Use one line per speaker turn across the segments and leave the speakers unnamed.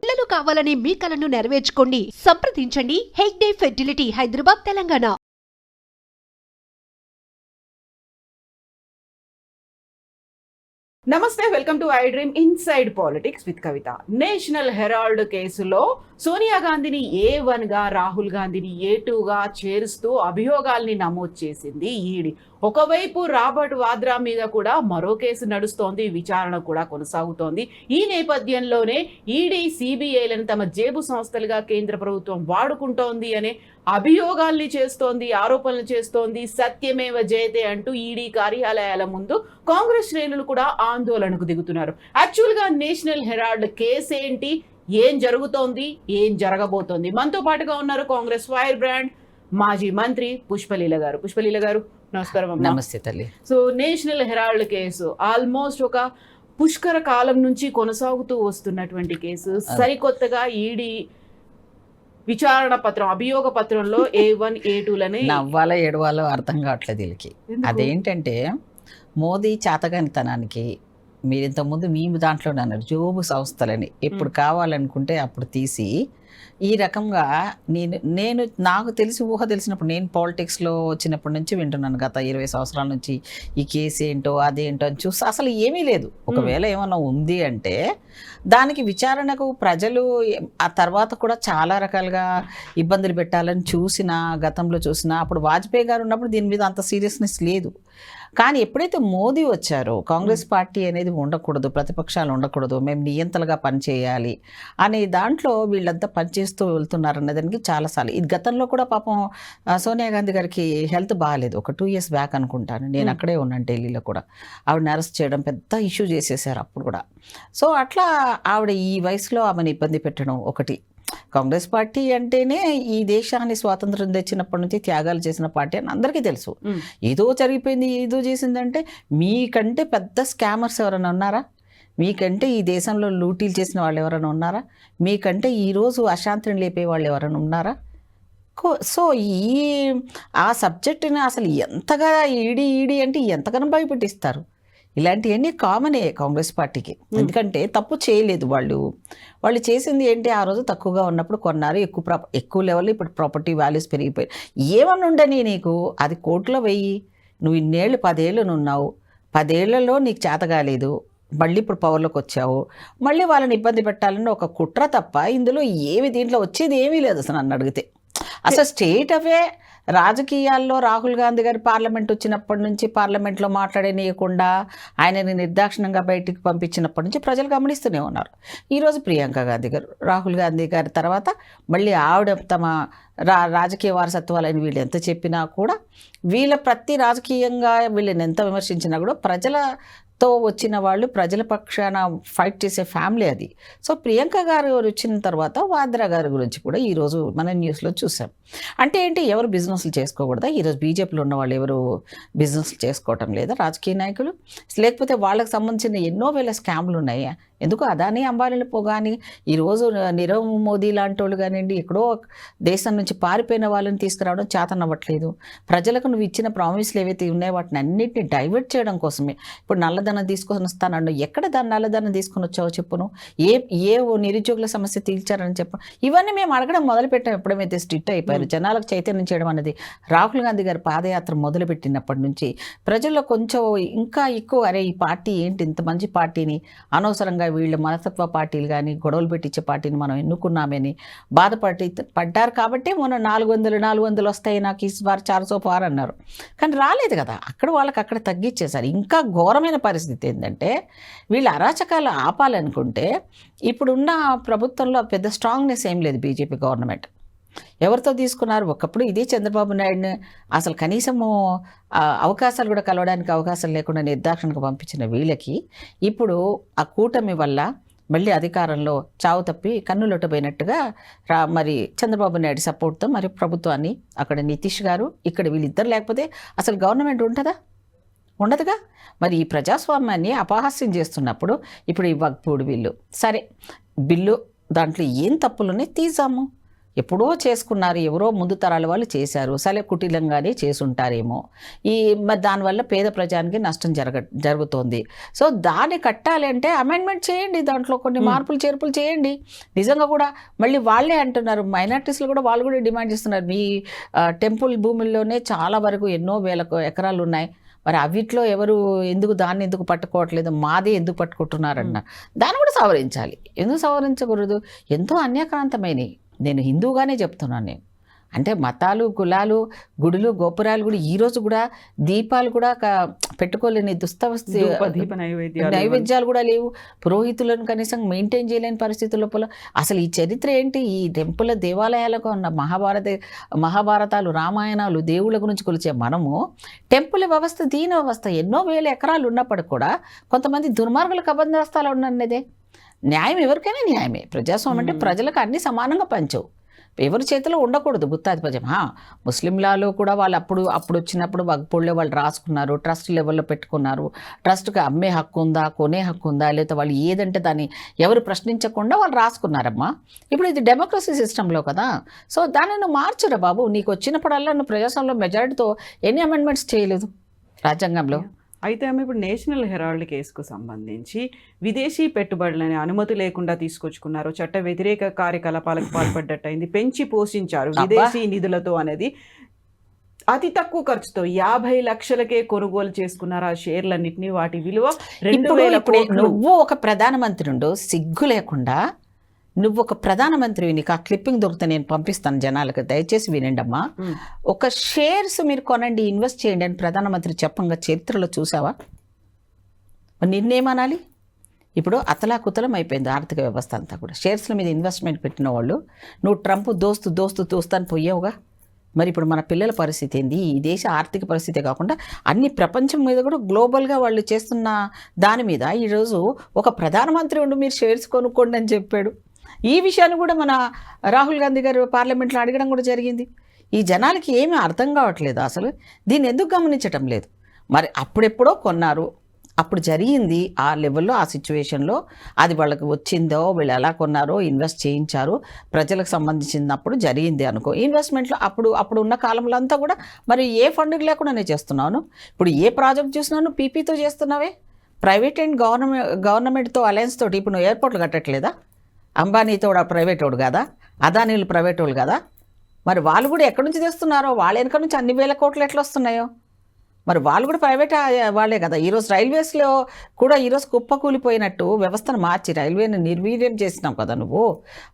పిల్లలు కావాలని మీ కలను నెరవేర్చుకోండి. సంప్రదించండి హెగ్డే ఫెర్టిలిటీ, హైదరాబాద్, తెలంగాణ.
నమస్తే, welcome to I dream inside politics with Kavitha. National Herald కేసులో సోనియా గాంధీని A1 గా, రాహుల్ గాంధీని A2 గా చేరుస్తూ అభియోగాల్ని నమోదు చేసింది ఈడీ. ఒకవైపు రాబర్ట్ వాద్రా మీద కూడా మరో కేసు నడుస్తోంది, విచారణ కూడా కొనసాగుతోంది. ఈ నేపథ్యంలోనే ఈడీ, CBIలను తమ జేబు సంస్థలుగా కేంద్ర ప్రభుత్వం వాడుకుంటోంది అనే అభియోగాల్ని చేస్తోంది, ఆరోపణలు చేస్తోంది. సత్యమేవ జయతే అంటూ ఈడీ కార్యాలయాల ముందు కాంగ్రెస్ శ్రేణులు కూడా ఆందోళనకు దిగుతున్నారు. యాక్చువల్గా నేషనల్ హెరాల్డ్ కేసు ఏంటి, ఏం జరుగుతోంది, ఏం జరగబోతోంది? మనతో పాటుగా ఉన్నారు కాంగ్రెస్ ఫైర్ బ్రాండ్ మాజీ మంత్రి పుష్పలీల గారు. పుష్పలీల గారు, నమస్కారం.
నమస్తే తల్లి.
So National Herald case almost ఒక పుష్కర కాలం నుంచి కొనసాగుతూ వస్తున్నటువంటి కేసు. సరికొత్తగా ఈడీ విచారణ పత్రం, అభియోగ పత్రంలో A1, A2లని
నవ్వాలో ఏడవాలో అర్థం కావట్లేదు వీళ్ళకి. అదేంటంటే మోదీ చేతగానితనానికి మీరు ఇంతకుముందు మీ దాంట్లో అన్నారు జోబు సంస్థలని ఎప్పుడు కావాలనుకుంటే అప్పుడు తీసి ఈ రకంగా నేను నాకు ఊహ తెలిసినప్పుడు, నేను పాలిటిక్స్లో వచ్చినప్పటి నుంచి వింటున్నాను. గత 20 సంవత్సరాల నుంచి ఈ కేసు ఏంటో అదేంటో అని చూసి అసలు ఏమీ లేదు. ఒకవేళ ఏమన్నా ఉంది అంటే దానికి విచారణకు ప్రజలు ఆ తర్వాత కూడా చాలా రకాలుగా ఇబ్బందులు పెట్టాలని గతంలో చూసినా అప్పుడు వాజ్పేయి గారు ఉన్నప్పుడు దీని మీద అంత సీరియస్నెస్ లేదు. కానీ ఎప్పుడైతే మోదీ వచ్చారో కాంగ్రెస్ పార్టీ అనేది ఉండకూడదు, ప్రతిపక్షాలు ఉండకూడదు, మేము నియంతలుగా పనిచేయాలి అనే దాంట్లో వీళ్ళంతా పనిచేస్తూ వెళ్తున్నారు అన్నదానికి చాలాసార్లు. ఇది గతంలో కూడా పాపం సోనియా గాంధీ గారికి హెల్త్ బాగాలేదు, ఒక 2 years బ్యాక్ అనుకుంటాను. నేను అక్కడే ఉన్నాను ఢిల్లీలో కూడా. ఆవిడని అరెస్ట్ చేయడం పెద్ద ఇష్యూ చేసేసారు అప్పుడు కూడా. సో అట్లా ఆవిడ ఈ వయసులో ఆమెను ఇబ్బంది పెట్టడం ఒకటి. కాంగ్రెస్ పార్టీ అంటేనే ఈ దేశాన్ని స్వాతంత్రం తెచ్చినప్పటి నుంచి త్యాగాలు చేసిన పార్టీ అని అందరికీ తెలుసు. ఏదో జరిగిపోయింది, ఏదో చేసిందంటే మీకంటే పెద్ద స్కామర్స్ ఎవరైనా ఉన్నారా? మీకంటే ఈ దేశంలో లూటీలు చేసిన వాళ్ళు ఎవరైనా ఉన్నారా? మీకంటే ఈరోజు అశాంతిని లేపే వాళ్ళు ఎవరైనా ఉన్నారా? సో ఆ సబ్జెక్టుని అసలు ఎంతగా ఈడీ అంటే ఎంతగానో భయపెట్టిస్తారు. ఇలాంటివన్నీ కామనే కాంగ్రెస్ పార్టీకి. ఎందుకంటే తప్పు చేయలేదు వాళ్ళు చేసింది ఏంటి, ఆ రోజు తక్కువగా ఉన్నప్పుడు కొన్నారు, ఎక్కువ లెవెల్లో ఇప్పుడు ప్రాపర్టీ వాల్యూస్ పెరిగిపోయాయి. ఏమన్నా ఉండని నీకు అది కోర్టులో వెయ్యి, నువ్వు ఇన్నేళ్ళు 10 ఏళ్ళు ఉన్నావు, 10 ఏళ్లలో నీకు చేత కాలేదు, మళ్ళీ ఇప్పుడు పవర్లోకి వచ్చావు, మళ్ళీ వాళ్ళని ఇబ్బంది పెట్టాలని ఒక కుట్ర తప్ప ఇందులో దీంట్లో వచ్చేది ఏమీ లేదు అసలు నన్ను అడిగితే. అసలు స్టేట్ అవే రాజకీయాల్లో రాహుల్ గాంధీ గారి పార్లమెంట్ వచ్చినప్పటి నుంచి పార్లమెంట్లో మాట్లాడనీయకుండా ఆయనని నిర్దాక్షిణంగా బయటికి పంపించినప్పటి నుంచి ప్రజలు గమనిస్తూనే ఉన్నారు. ఈరోజు ప్రియాంక గాంధీ గారు, రాహుల్ గాంధీ గారి తర్వాత మళ్ళీ ఆవిడ తమ రాజకీయ వారసత్వాలని వీళ్ళు ఎంత చెప్పినా కూడా, వీళ్ళ ప్రతి రాజకీయంగా వీళ్ళని ఎంత విమర్శించినా కూడా ప్రజలతో వచ్చిన వాళ్ళు, ప్రజల పక్షాన ఫైట్ చేసే ఫ్యామిలీ అది. సో ప్రియాంక గారు వచ్చిన తర్వాత వాద్రా గారి గురించి కూడా ఈరోజు మన న్యూస్లో చూసాం. అంటే ఏంటి, ఎవరు బిజినెస్లు చేసుకోకూడదా? ఈరోజు బీజేపీలో ఉన్న వాళ్ళు ఎవరు బిజినెస్లు చేసుకోవటం లేదా రాజకీయ నాయకులు? లేకపోతే వాళ్ళకి సంబంధించిన ఎన్నో వేల స్కామ్లు ఉన్నాయా? ఎందుకు అదానీ అంబానీలు పోగాని ఈరోజు నీరవ్ మోదీ లాంటి వాళ్ళు కానివ్వండి, ఎక్కడో దేశం నుంచి పారిపోయిన వాళ్ళని తీసుకురావడం చేతనవ్వట్లేదు. ప్రజలకు నువ్వు ఇచ్చిన ప్రామిస్లు ఏవైతే ఉన్నాయో వాటిని అన్నింటినీ డైవర్ట్ చేయడం కోసమే ఇప్పుడు నల్లధనం తీసుకొని వస్తానన్ను. ఎక్కడ దాన్ని నల్లధనం తీసుకొని వచ్చావో చెప్పును. ఏ నిరుద్యోగుల సమస్య తీర్చారని చెప్పు. ఇవన్నీ మేము అడగడం మొదలుపెట్టాం ఎప్పుడైతే స్ట్రిక్ట్ అయిపోయారు. జనాలకు చైతన్యం చేయడం అనేది రాహుల్ గాంధీ గారి పాదయాత్ర మొదలుపెట్టినప్పటి నుంచి ప్రజల్లో కొంచెం ఇంకా ఎక్కువ, అరే ఈ పార్టీ ఏంటి ఇంత మంచి పార్టీని అనవసరంగా వీళ్ళు మనస్తత్వ పార్టీలు కానీ గొడవలు పెట్టించే పార్టీని మనం ఎన్నుకున్నామని పడ్డారు. కాబట్టి మొన్న 400 వస్తాయి నాకు ఈ వారు 400 అన్నారు, కానీ రాలేదు కదా. అక్కడ వాళ్ళకి అక్కడ తగ్గించేశారు. ఇంకా ఘోరమైన పరిస్థితి ఏంటంటే వీళ్ళు అరాచకాలు ఆపాలనుకుంటే ఇప్పుడున్న ప్రభుత్వంలో పెద్ద స్ట్రాంగ్నెస్ ఏం లేదు. బీజేపీ గవర్నమెంట్ ఎవరితో తీసుకున్నారు? ఒకప్పుడు ఇదే చంద్రబాబు నాయుడుని అసలు కనీసము అవకాశాలు కూడా కలవడానికి అవకాశం లేకుండా నిర్దాక్షిణకు పంపించిన వీళ్ళకి ఇప్పుడు ఆ కూటమి వల్ల మళ్ళీ అధికారంలో చావు తప్పి కన్నులొట్టబోయినట్టుగా మరి చంద్రబాబు నాయుడు సపోర్ట్తో మరి ప్రభుత్వాన్ని, అక్కడ నితీష్ గారు, ఇక్కడ వీళ్ళిద్దరు లేకపోతే అసలు గవర్నమెంట్ ఉంటుందా? ఉండదుగా. మరి ఈ ప్రజాస్వామ్యాన్ని అపహాస్యం చేస్తున్నప్పుడు ఇప్పుడు ఈ వక్ఫ్ బిల్లు, సరే బిల్లు దాంట్లో ఏం తప్పులున్నాయి తీసాము, ఎప్పుడో చేసుకున్నారు, ఎవరో ముందు తరాల వాళ్ళు చేశారు, సరే కుటిలంగానే చేసుంటారేమో. మరి దానివల్ల పేద ప్రజానికి నష్టం జరుగుతోంది. సో దాన్ని కట్టాలి అంటే అమెండ్మెంట్ చేయండి, దాంట్లో కొన్ని మార్పులు చేర్పులు చేయండి. నిజంగా కూడా మళ్ళీ వాళ్ళే అంటున్నారు, మైనారిటీస్లో కూడా వాళ్ళు కూడా డిమాండ్ చేస్తున్నారు, మీ టెంపుల్ భూముల్లోనే చాలా వరకు ఎన్నో వేల ఎకరాలు ఉన్నాయి, మరి అవిట్లో ఎవరు దాన్ని ఎందుకు పట్టుకోవట్లేదు, మాదే ఎందుకు పట్టుకుంటున్నారన్న దాన్ని కూడా సవరించాలి. ఎందుకు సవరించకూడదు? ఎంతో అన్యాక్రాంతమైనవి. నేను హిందూగానే చెప్తున్నాను. నేను అంటే మతాలు, కులాలు, గుడులు, గోపురాలు కూడా ఈరోజు కూడా దీపాలు కూడా పెట్టుకోలేని నైవేద్యాలు కూడా లేవు. పురోహితులను కనీసం మెయింటైన్ చేయలేని పరిస్థితుల లోపల అసలు ఈ చరిత్ర ఏంటి? ఈ టెంపుల్ దేవాలయాలకు ఉన్న మహాభారతాలు, రామాయణాలు, దేవుళ్ళ గురించి కొలిచే మనము టెంపుల్ వ్యవస్థ, దీని వ్యవస్థ ఎన్నో వేల ఎకరాలు ఉన్నప్పటికి కూడా కొంతమంది దుర్మార్గులకు అబంధస్తాలు ఉన్నదే. న్యాయం ఎవరికైనా న్యాయమే. ప్రజాస్వామ్యం అంటే ప్రజలకు అన్ని సమానంగా పంచవు, ఎవరి చేతిలో ఉండకూడదు గుత్తాధిపత్యం. ముస్లింలలో కూడా వాళ్ళు అప్పుడు వచ్చినప్పుడు వగ్పోళ్ళే వాళ్ళు రాసుకున్నారు, ట్రస్ట్ లెవెల్లో పెట్టుకున్నారు. ట్రస్ట్కి అమ్మే హక్కు ఉందా, కొనే హక్కు ఉందా, లేకపోతే వాళ్ళు ఏదంటే దాన్ని ఎవరు ప్రశ్నించకుండా వాళ్ళు రాసుకున్నారమ్మా. ఇప్పుడు ఇది డెమోక్రసీ సిస్టంలో కదా. సో దాన్ని నువ్వు మార్చురా బాబు. నీకు వచ్చినప్పుడల్లా నువ్వు ప్రజాస్వామ్యంలో మెజారిటీతో ఎన్ని అమెండ్మెంట్స్ చేయలేదు రాజ్యాంగంలో.
అయితే ఆమె ఇప్పుడు నేషనల్ హెరాల్డ్ కేసుకు సంబంధించి విదేశీ పెట్టుబడులని అనుమతి లేకుండా తీసుకొచ్చుకున్నారు, చట్ట వ్యతిరేక కార్యకలాపాలకు పాల్పడ్డట్టయింది, పెంచి పోషించారు విదేశీ నిధులతో అనేది అతి తక్కువ ఖర్చుతో 50 లక్షలకే కొనుగోలు చేసుకున్నారు ఆ షేర్లన్నింటినీ. వాటి విలువ 2000 కోట్లు.
నువ్వు ఒక ప్రధానమంత్రి ఉండు, సిగ్గు లేకుండా నువ్వు ఒక ప్రధానమంత్రివి, నీకు ఆ క్లిప్పింగ్ దొరికితే నేను పంపిస్తాను జనాలకు, దయచేసి వినండి అమ్మా. ఒక షేర్స్ మీరు కొనండి, ఇన్వెస్ట్ చేయండి అని ప్రధానమంత్రి చెప్పంగా చరిత్రలో చూసావా? నిన్నేమనాలి? ఇప్పుడు అతలాకుతలం అయిపోయింది ఆర్థిక వ్యవస్థ అంతా కూడా. షేర్స్ల మీద ఇన్వెస్ట్మెంట్ పెట్టిన వాళ్ళు, నువ్వు ట్రంప్ దోస్తు అని పోయావుగా. మరి ఇప్పుడు మన పిల్లల పరిస్థితి ఏంది? ఈ దేశ ఆర్థిక పరిస్థితే కాకుండా అన్ని ప్రపంచం మీద కూడా గ్లోబల్గా వాళ్ళు చేస్తున్న దాని మీద ఈరోజు ఒక ప్రధానమంత్రి ఉండి మీరు షేర్స్ కొనుక్కోండి అని చెప్పాడు. ఈ విషయాన్ని కూడా మన రాహుల్ గాంధీ గారు పార్లమెంట్లో అడగడం కూడా జరిగింది. ఈ జనాలకి ఏమీ అర్థం కావట్లేదు, అసలు దీన్ని ఎందుకు గమనించటం లేదు. మరి అప్పుడెప్పుడో కొన్నారు, అప్పుడు జరిగింది ఆ లెవెల్లో, ఆ సిచ్యువేషన్లో అది వాళ్ళకి వచ్చిందో, వీళ్ళు ఎలా కొన్నారో, ఇన్వెస్ట్ చేయించారు, ప్రజలకు సంబంధించినప్పుడు జరిగింది అనుకో. ఇన్వెస్ట్మెంట్లో అప్పుడు ఉన్న కాలంలో అంతా కూడా మరి ఏ ఫండింగ్ లేకుండానే చేస్తున్నాను. ఇప్పుడు ఏ ప్రాజెక్ట్ చూసినాను పీపీతో చేస్తున్నావే, ప్రైవేట్ అండ్ గవర్నమెంట్తో అలయన్స్ తోటి. ఇప్పుడు నువ్వు ఎయిర్పోర్ట్లు కట్టట్లేదా? అంబానీతో ప్రైవేట్ వాడు కదా, అదానీలు ప్రైవేట్ వాళ్ళు కదా. మరి వాళ్ళు కూడా ఎక్కడి నుంచి తెస్తున్నారో, వాళ్ళ వెనక నుంచి అన్ని వేల కోట్లు ఎట్లా వస్తున్నాయో, మరి వాళ్ళు కూడా ప్రైవేట్ వాళ్ళే కదా. ఈరోజు రైల్వేస్లో కూడా ఈరోజు కుప్పకూలిపోయినట్టు వ్యవస్థను మార్చి రైల్వేని నిర్వీర్యం చేసినావు కదా నువ్వు.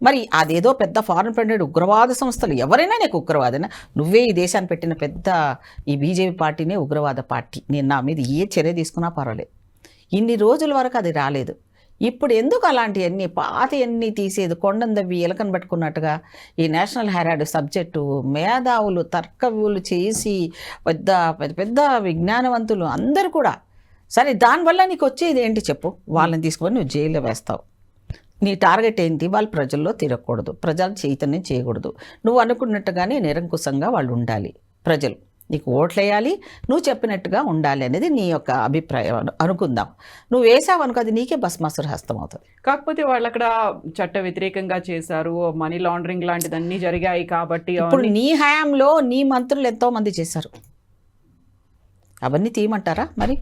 మరి అదేదో పెద్ద ఫారెన్ ఫండెడ్ ఉగ్రవాద సంస్థలు, ఎవరైనా నీకు ఉగ్రవాదైనా, నువ్వే ఈ దేశాన్ని పెట్టిన పెద్ద ఈ బీజేపీ పార్టీనే ఉగ్రవాద పార్టీ. నేను నా మీద ఏ చర్య తీసుకున్నా పర్వాలేదు. ఇన్ని రోజుల వరకు అది రాలేదు. ఇప్పుడు ఎందుకు అలాంటివన్నీ పాతవన్నీ తీసేది? కొండందవి ఎలకను పట్టుకున్నట్టుగా ఈ నేషనల్ హెరాల్డ్ సబ్జెక్టు మేధావులు తర్కవులు చేసి పెద్ద పెద్ద పెద్ద విజ్ఞానవంతులు అందరూ కూడా, సరే దానివల్ల నీకు వచ్చేది ఏంటి చెప్పు? వాళ్ళని తీసుకొని నువ్వు జైల్లో వేస్తావు. నీ టార్గెట్ ఏంటి? వాళ్ళు ప్రజల్లో తిరగకూడదు, ప్రజలు చైతన్యం చేయకూడదు, నువ్వు అనుకున్నట్టుగానే నిరంకుశంగా వాళ్ళు ఉండాలి, ప్రజలు నీకు ఓట్లేయాలి, నువ్వు చెప్పినట్టుగా ఉండాలి అనేది నీ యొక్క అభిప్రాయం అనుకుందాం. నువ్వు వేసావు అనుకో, అది నీకే భస్మాసుర హస్తం అవుతుంది.
కాకపోతే వాళ్ళు అక్కడ చట్ట వ్యతిరేకంగా చేశారు, మనీ లాండరింగ్ లాంటిదన్నీ జరిగాయి కాబట్టి.
ఇప్పుడు నీ హయాంలో నీ మంత్రులు ఎంతోమంది చేశారు, అవన్నీ తీయమంటారా? మరి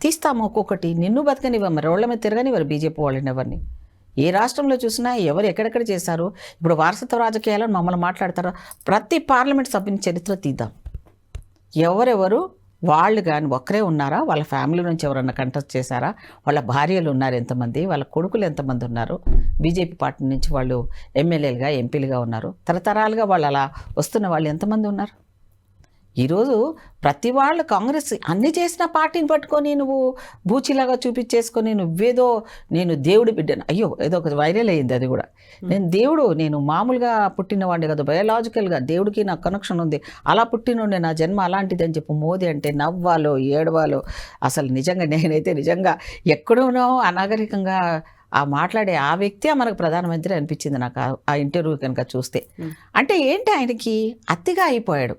తీస్తాము ఒక్కొక్కటి. నిన్ను బతకనివ్వ, మరి రోడ్ల మీద తిరగనివ్వరు బీజేపీ వాళ్ళని ఎవరిని. ఏ రాష్ట్రంలో చూసినా ఎవరు ఎక్కడెక్కడ చేశారు. ఇప్పుడు వారసత్వ రాజకీయాలను మమ్మల్ని మాట్లాడతారా? ప్రతి పార్లమెంట్ సభ్యుని చరిత్ర తీద్దాం. ఎవరెవరు వాళ్ళు కానీ ఒక్కరే ఉన్నారా? వాళ్ళ ఫ్యామిలీ నుంచి ఎవరన్నా కంటెస్ట్ చేశారా? వాళ్ళ భార్యలు ఉన్నారు ఎంతమంది? వాళ్ళ కొడుకులు ఎంతమంది ఉన్నారు? బీజేపీ పార్టీ నుంచి వాళ్ళు ఎమ్మెల్యేలుగా, ఎంపీలుగా ఉన్నారు. తరతరాలుగా వాళ్ళు అలా వస్తున్న వాళ్ళు ఎంతమంది ఉన్నారు? ఈరోజు ప్రతి వాళ్ళు కాంగ్రెస్ అన్ని చేసిన పార్టీని పట్టుకొని నువ్వు బూచిలాగా చూపించేసుకొని నువ్వేదో నేను దేవుడి బిడ్డను, అయ్యో ఏదో ఒక వైరల్ అయ్యింది అది కూడా. నేను మామూలుగా పుట్టినవాడిని కదా, బయోలాజికల్గా దేవుడికి నాకు కనెక్షన్ ఉంది, అలా పుట్టినోడే, నా జన్మ అలాంటిది అని చెప్పి మోదీ అంటే నవ్వాలో ఏడవాలో. అసలు నిజంగా నేనైతే నిజంగా ఎక్కడోనో అనాగరికంగా ఆ మాట్లాడే ఆ వ్యక్తి మనకు ప్రధానమంత్రి అనిపించింది నాకు ఆ ఇంటర్వ్యూ కనుక చూస్తే. అంటే ఏంటి, ఆయనకి అతిగా అయిపోయాడు,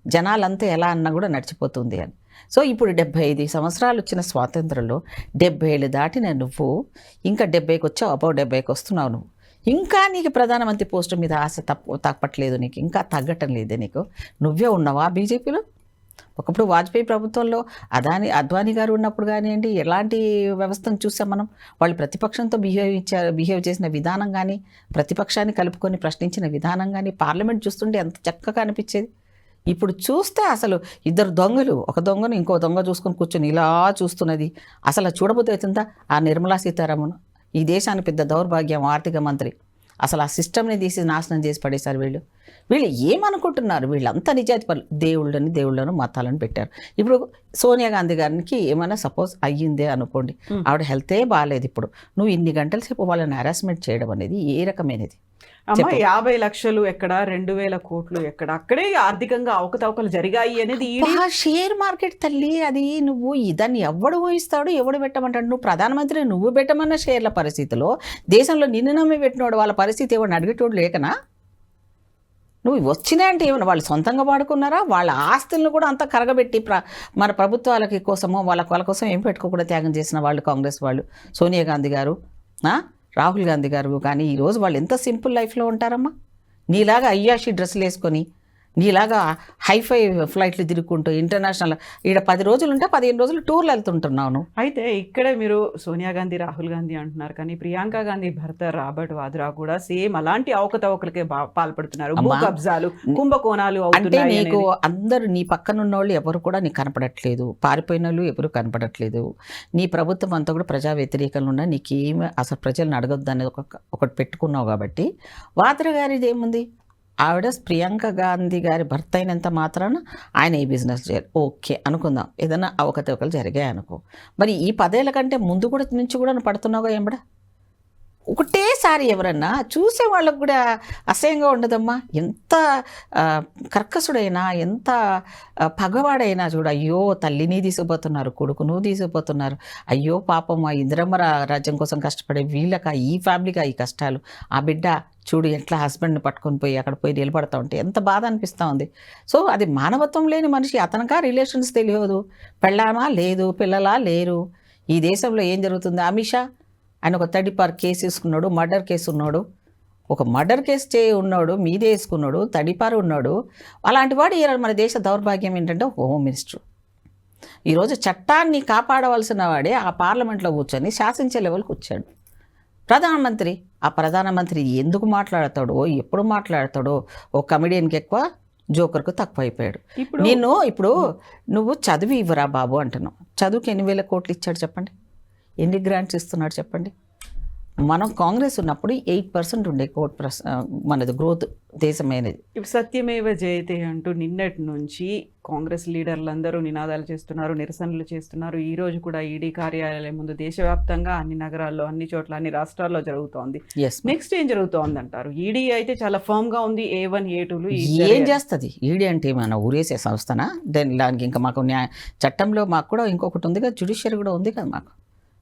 జనాలంతా ఎలా అన్నా కూడా నడిచిపోతుంది అని. సో ఇప్పుడు 75 సంవత్సరాలు వచ్చిన స్వాతంత్రంలో 70 ఏళ్ళు దాటిన నువ్వు ఇంకా 70కి వచ్చావు, అబౌ 70కి వస్తున్నావు నువ్వు. ఇంకా నీకు ప్రధానమంత్రి పోస్టు మీద ఆశ తప్పట్లేదు, నీకు ఇంకా తగ్గటం లేదే, నీకు నువ్వే ఉన్నావా బీజేపీలో? ఒకప్పుడు వాజ్పేయి ప్రభుత్వంలో అద్వానీ గారు ఉన్నప్పుడు కానివ్వండి, ఎలాంటి వ్యవస్థను చూసాం మనం. వాళ్ళు ప్రతిపక్షంతో బిహేవ్ చేసిన విధానం కానీ, ప్రతిపక్షాన్ని కలుపుకొని ప్రశ్నించిన విధానం కానీ, పార్లమెంట్ చూస్తుంటే ఎంత చక్కగా అనిపించేది. ఇప్పుడు చూస్తే అసలు ఇద్దరు దొంగలు, ఒక దొంగను ఇంకో దొంగ చూసుకొని కూర్చొని ఇలా చూస్తున్నది. అసలు చూడబోతే అవుతుందా? ఆ నిర్మలా సీతారామన్ ఈ దేశానికి పెద్ద దౌర్భాగ్యం, ఆర్థిక మంత్రి. అసలు ఆ సిస్టమ్ని తీసి నాశనం చేసి పడేశారు వీళ్ళు. వీళ్ళు ఏమనుకుంటున్నారు? వీళ్ళంతా నిజాయితీ పనులు, దేవుళ్ళను మతాలను పెట్టారు. ఇప్పుడు సోనియా గాంధీ గారికి ఏమైనా సపోజ్ అయ్యిందే అనుకోండి, ఆవిడ హెల్తే బాగాలేదు, ఇప్పుడు నువ్వు ఇన్ని గంటల సేపు వాళ్ళని హెరాస్మెంట్ చేయడం అనేది ఏ రకమైనది?
అమ్మ 50 లక్షలు ఎక్కడ, 2000 కోట్లు ఎక్కడ, అక్కడే ఆర్థికంగా అవకతవకలు జరిగాయి అనేది
షేర్ మార్కెట్ తల్లి. అది నువ్వు దాన్ని ఎవడు ఊహిస్తాడు, ఎవడు పెట్టమంటాడు? నువ్వు ప్రధానమంత్రి, నువ్వు పెట్టమన్న షేర్ల పరిస్థితిలో దేశంలో నిన్ను నమ్మి పెట్టినోడు వాళ్ళ పరిస్థితి ఎవరిని అడిగేటోడు లేకనా? నువ్వు వచ్చినాయంటే ఏమన్నా వాళ్ళు సొంతంగా వాడుకున్నారా? వాళ్ళ ఆస్తులను కూడా అంతా కరగబెట్టి మన ప్రభుత్వాలకి కోసమో వాళ్ళ కోసం ఏం పెట్టుకోకుండా త్యాగం చేసిన వాళ్ళు కాంగ్రెస్ వాళ్ళు, సోనియా గాంధీ గారు, రాహుల్ గాంధీ గారు. కానీ ఈరోజు వాళ్ళు ఎంత సింపుల్ లైఫ్లో ఉంటారమ్మా. నీలాగా అయ్యాషి డ్రెస్సులు వేసుకొని, నీలాగా హైఫై ఫ్లైట్లు తిరుగుకుంటూ ఇంటర్నేషనల్ ఈడ 10 రోజులు ఉంటే 15 రోజులు టూర్లు వెళ్తుంటున్నాను.
అయితే ఇక్కడే మీరు సోనియా గాంధీ, రాహుల్ గాంధీ అంటున్నారు, కానీ ప్రియాంక గాంధీ భర్త రాబర్ట్ వాద్రా కూడా సేమ్ అలాంటి అవకతవకలకే పాల్పడుతున్నారు. భూ కబ్జాలు, కుంభకోణాలు
అంటే నీకు అందరూ నీ పక్కనున్న వాళ్ళు ఎవరు కూడా నీకు కనపడట్లేదు, పారిపోయిన వాళ్ళు ఎవరు కనపడట్లేదు. నీ ప్రభుత్వం అంతా కూడా ప్రజా వ్యతిరేకంగా ఉన్నా నీకేమి అసలు ప్రజలను అడగొద్దు అనేది ఒకటి పెట్టుకున్నావు. కాబట్టి వాద్రా గారిది ఏముంది? ఆవిడ ప్రియాంక గాంధీ గారి భర్త అయినంత మాత్రాన ఆయన ఈ బిజినెస్ చేయాలి, ఓకే అనుకుందాం. ఏదైనా అవకతవకలు జరిగాయి అనుకో, మరి ఈ 10 ఏళ్ల కంటే ముందు కూడా నుంచి కూడా పడుతున్నావుగా ఎంబడ. ఒకటేసారి ఎవరన్నా చూసే వాళ్ళకు కూడా అసహ్యంగా ఉండదమ్మా. ఎంత కర్కసుడైనా, ఎంత పగవాడైనా చూడు, అయ్యో తల్లిని తీసుకుపోతున్నారు, కొడుకును తీసుకుపోతున్నారు, అయ్యో పాపం ఆ ఇందిరమ్మ రాజ్యం కోసం కష్టపడే వీళ్ళక, ఈ ఫ్యామిలీగా ఈ కష్టాలు, ఆ బిడ్డ చూడు ఎట్లా హస్బెండ్ని పట్టుకొని పోయి అక్కడ పోయి నిలబడతా ఉంటే ఎంత బాధ అనిపిస్తూ ఉంది. సో అది మానవత్వం లేని మనిషి. అతనికా రిలేషన్స్ తెలియదు, పెళ్ళామా లేదు, పిల్లలా లేరు. ఈ దేశంలో ఏం జరుగుతుంది? అమిత్ షా ఆయన ఒక 34 కేసు వేసుకున్నాడు, మర్డర్ కేసు ఉన్నాడు, ఒక మర్డర్ కేసు ఉన్నాడు, మీదే వేసుకున్నాడు, 34 ఉన్నాడు. అలాంటి వాడు మన దేశ దౌర్భాగ్యం ఏంటంటే హోమ్ మినిస్టర్. ఈరోజు చట్టాన్ని కాపాడవలసిన వాడే ఆ పార్లమెంట్లో కూర్చొని శాసించే లెవెల్కి వచ్చాడు. ప్రధానమంత్రి, ఆ ప్రధానమంత్రి ఎందుకు మాట్లాడతాడో, ఎప్పుడు మాట్లాడతాడో, ఓ కమెడియన్కి ఎక్కువ, జోకర్కు తక్కువ అయిపోయాడు. ఇప్పుడు నువ్వు చదువు ఇవ్వరా బాబు అంటున్నావు. చదువుకి 8,000 కోట్లు ఇచ్చాడు చెప్పండి, ఎన్ని గ్రాంట్స్ ఇస్తున్నాడు చెప్పండి. మనం కాంగ్రెస్ ఉన్నప్పుడు 8% ఉండే మనది గ్రోత్ దేశమైనది.
ఇప్పుడు సత్యమేవ జయతే అంటూ నిన్నటి నుంచి కాంగ్రెస్ లీడర్లందరూ నినాదాలు చేస్తున్నారు, నిరసనలు చేస్తున్నారు. ఈ రోజు కూడా ఈడీ కార్యాలయం ముందు దేశవ్యాప్తంగా అన్ని నగరాల్లో, అన్ని చోట్ల, అన్ని రాష్ట్రాల్లో జరుగుతోంది. నెక్స్ట్ ఏం జరుగుతోంది అంటారు? ఈడీ అయితే చాలా ఫర్మ్ గా ఉంది, A1 A2లు
ఏం చేస్తుంది? ఈడీ అంటే మన ఊరేసే సంస్థనా? దానికి ఇంకా మాకు చట్టంలో మాకు కూడా ఇంకొకటి ఉంది కదా, జ్యుడిషియరీ కూడా ఉంది కదా మాకు.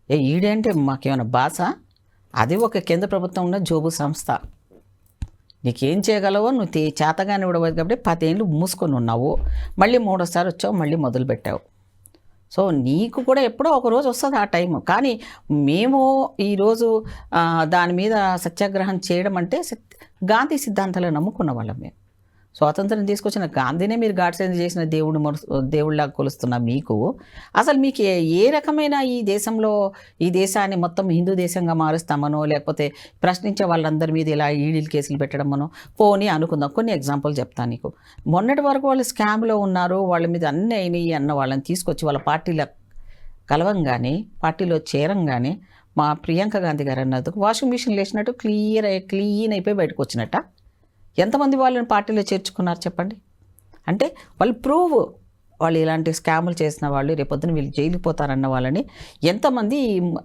ఈడీ అంటే మాకేమైనా భాష? అది ఒక కేంద్ర ప్రభుత్వం ఉన్న జోబు సంస్థ. నీకేం చేయగలవో నువ్వు చేతగానే ఇవ్వడవు కాబట్టి 10 ఏళ్ళు మూసుకొని ఉన్నావు, మళ్ళీ 3వసారి వచ్చావు, మళ్ళీ మొదలుపెట్టావు. సో నీకు కూడా ఎప్పుడో ఒకరోజు వస్తుంది ఆ టైము. కానీ మేము ఈరోజు దాని మీద సత్యాగ్రహం చేయడం అంటే గాంధీ సిద్ధాంతాలు నమ్ముకున్న వాళ్ళం. మేము స్వాతంత్రం తీసుకొచ్చిన గాంధీనే మీరు గాడ్సేన చేసిన దేవుళ్ళగా కొలుస్తున్న మీకు అసలు మీకు ఏ రకమైన ఈ దేశంలో ఈ దేశాన్ని మొత్తం హిందూ దేశంగా మారుస్తామనో, లేకపోతే ప్రశ్నించే వాళ్ళందరి మీద ఇలా ఈడీలు కేసులు పెట్టడమనో పోనీ అనుకుందాం. కొన్ని ఎగ్జాంపుల్ చెప్తాను నీకు. మొన్నటి వరకు వాళ్ళు స్కామ్లో ఉన్నారు, వాళ్ళ మీద అన్నీ అయినాయి అన్న వాళ్ళని తీసుకొచ్చి వాళ్ళ పార్టీలో కలవంగానే, పార్టీలో చేరంగానే మా ప్రియాంక గాంధీ గారు అన్నది వాషింగ్ మిషన్ లేచినట్టు క్లీన్ అయిపోయి బయటకు వచ్చినట్ట. ఎంతమంది వాళ్ళని పార్టీలో చేర్చుకున్నారు చెప్పండి? అంటే వాళ్ళు ప్రూవ్, వాళ్ళు ఇలాంటి స్కాములు చేసిన వాళ్ళు రేపొద్దున వీళ్ళు జైలుకి పోతారన్న వాళ్ళని ఎంతమంది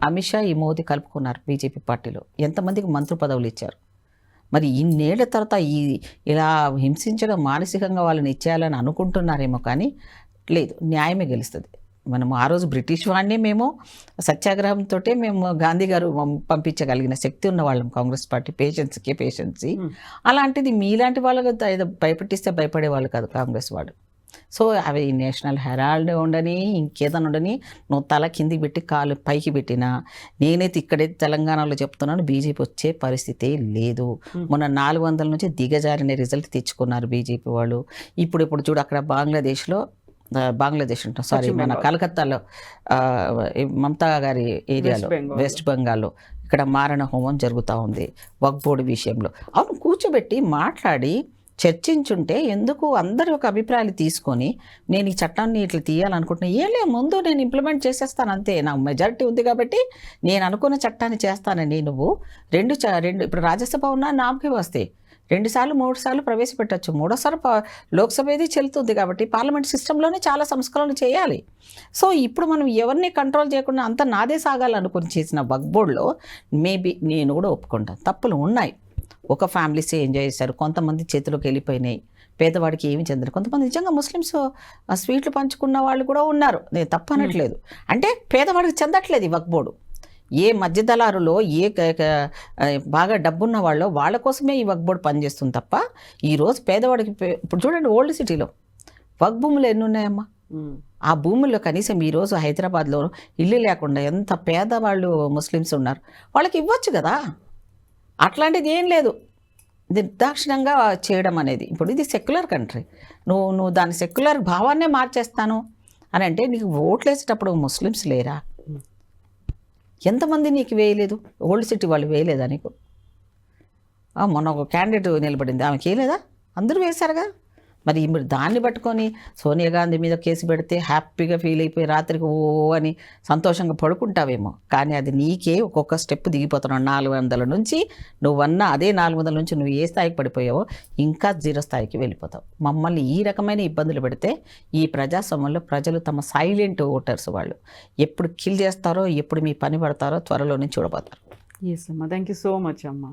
అమిత్ షా, ఈ మోదీ కలుపుకున్నారు బీజేపీ పార్టీలో, ఎంతమందికి మంత్రి పదవులు ఇచ్చారు. మరి ఇన్నేళ్ల తర్వాత ఇలా హింసించడం, మానసికంగా వాళ్ళని ఇచ్చేయాలని అనుకుంటున్నారేమో, కానీ లేదు, న్యాయమే గెలుస్తుంది. మనము ఆ రోజు బ్రిటిష్ వాడిని మేము సత్యాగ్రహంతో మేము గాంధీ గారు పంపించగలిగిన శక్తి ఉన్న వాళ్ళం కాంగ్రెస్ పార్టీ. పేషెన్సీ. అలాంటిది మీలాంటి వాళ్ళకు భయపెట్టిస్తే భయపడే వాళ్ళు కాదు కాంగ్రెస్ వాడు. సో అవి నేషనల్ హెరాల్డ్ ఉండని ఇంకేదైనా ఉండని నువ్వు తల కిందికి పెట్టి కాలు పైకి పెట్టినా నేనైతే ఇక్కడైతే తెలంగాణలో చెప్తున్నాను బీజేపీ వచ్చే పరిస్థితే లేదు. మొన్న 400 నుంచి దిగజారిన రిజల్ట్ తెచ్చుకున్నారు బీజేపీ వాళ్ళు. ఇప్పుడు చూడు అక్కడ బంగ్లాదేశ్ అంటాం సారీ మన కలకత్తాలో మమతా గారి ఏరియాలో వెస్ట్ బెంగాల్లో ఇక్కడ మారణ హోమం జరుగుతూ ఉంది వక్ఫ్ బోర్డు విషయంలో. అవును కూర్చోబెట్టి మాట్లాడి చర్చించుంటే ఎందుకు అందరి ఒక అభిప్రాయాలు తీసుకొని నేను ఈ చట్టాన్ని ఇట్లా తీయాలనుకుంటున్నా ఏలే ముందు నేను ఇంప్లిమెంట్ చేసేస్తాను అంతే, నాకు మెజారిటీ ఉంది కాబట్టి నేను అనుకున్న చట్టాన్ని చేస్తానని నువ్వు రెండు ఇప్పుడు రాజ్యసభ ఉన్నా నామకే వస్తాయి 2 సార్లు 3 సార్లు ప్రవేశపెట్టచ్చు, 3వ సారి లోక్సభ ఏది చెల్లుతుంది కాబట్టి పార్లమెంట్ సిస్టంలోనే చాలా సంస్కరణలు చేయాలి. సో ఇప్పుడు మనం ఎవరిని కంట్రోల్ చేయకుండా అంత నాదే సాగాలనుకుని చేసిన వక్ఫ్ బోర్డులో మేబీ నేను కూడా ఒప్పుకుంటాను తప్పులు ఉన్నాయి. ఒక ఫ్యామిలీసే ఎంజాయ్ చేశారు, కొంతమంది చేతిలోకి వెళ్ళిపోయినాయి, పేదవాడికి ఏమి చెందరు. కొంతమంది నిజంగా ముస్లిమ్స్ స్వీట్లు పంచుకున్న వాళ్ళు కూడా ఉన్నారు, నేను తప్పు అనట్లేదు. అంటే పేదవాడికి చెందట్లేదు ఈ వక్ఫ్ బోర్డు. ఏ మధ్యదళారులో బాగా డబ్బున్న వాళ్ళ కోసమే ఈ వక్ఫ్ బోర్డు పనిచేస్తుంది తప్ప ఈరోజు పేదవాడికి ఇప్పుడు చూడండి ఓల్డ్ సిటీలో వక్ఫ్ భూములు ఎన్ని ఉన్నాయమ్మా, ఆ భూముల్లో కనీసం ఈరోజు హైదరాబాద్లో ఇల్లు లేకుండా ఎంత పేదవాళ్ళు ముస్లిమ్స్ ఉన్నారు, వాళ్ళకి ఇవ్వచ్చు కదా. అట్లాంటిది ఏం లేదు నిర్దాక్షిణ్యంగా చేయడం అనేది. ఇప్పుడు ఇది సెక్యులర్ కంట్రీ, నువ్వు దాని సెక్యులర్ భావాన్నే మార్చేస్తాను అని అంటే నీకు ఓట్లు వేసేటప్పుడు ముస్లిమ్స్ లేరా? ఎంతమంది నీకు వేయలేదు? ఓల్డ్ సిటీ వాళ్ళు వేయలేదా నీకు? మొన్న ఒక క్యాండిడేట్ నిలబడింది, ఆమెకి వేయలేదా? అందరూ వేశారుగా. మరి మీరు దాన్ని పట్టుకొని సోనియా గాంధీ మీద కేసు పెడితే హ్యాపీగా ఫీల్ అయిపోయి రాత్రికి ఓ అని సంతోషంగా పడుకుంటావేమో, కానీ అది నీకే ఒక్కొక్క స్టెప్ దిగిపోతున్నావు. 400 నుంచి నువ్వన్నా అదే 400 నుంచి నువ్వు ఏ స్థాయికి పడిపోయావో ఇంకా 0 స్థాయికి వెళ్ళిపోతావు. మమ్మల్ని ఈ రకమైన ఇబ్బందులు పెడితే ఈ ప్రజాస్వామ్యంలో ప్రజలు తమ సైలెంట్ ఓటర్స్ వాళ్ళు ఎప్పుడు కిల్ చేస్తారో ఎప్పుడు మీ పని పడతారో త్వరలోనే చూడబోతారు.
ఎస్ అమ్మా, థ్యాంక్ యూ సో మచ్ అమ్మా.